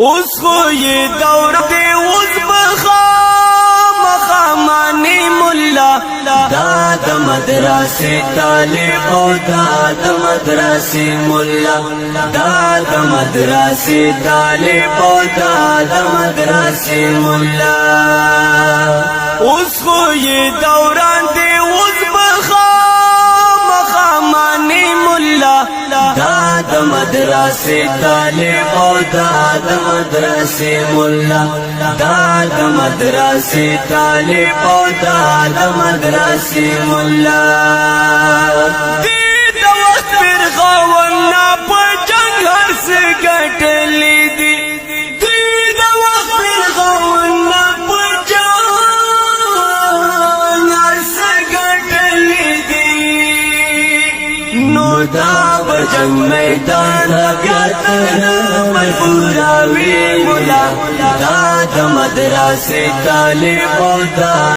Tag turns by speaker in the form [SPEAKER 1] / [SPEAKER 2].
[SPEAKER 1] اس خو یہ دور دے اس مخامانی ملا داد مدرسے طالب او داد مدرسے ملا داد مدرسے طالب او داد مدرسے ملا اس کو یہ دوران دے اس مخامانی ملا داد مدرسے طالب او داد مدرسے ملا داد مدرسے طالب او داد مدرسے ملا دید وقت پر غوانا پر جنگ ہر سے گھٹ لی دی دید وقت پر غوانا پر جنگ ہر سے گھٹ لی دی نو دا جنگ میدان بیاتر مجبورا وی ملا داد مدرسے طالب او داد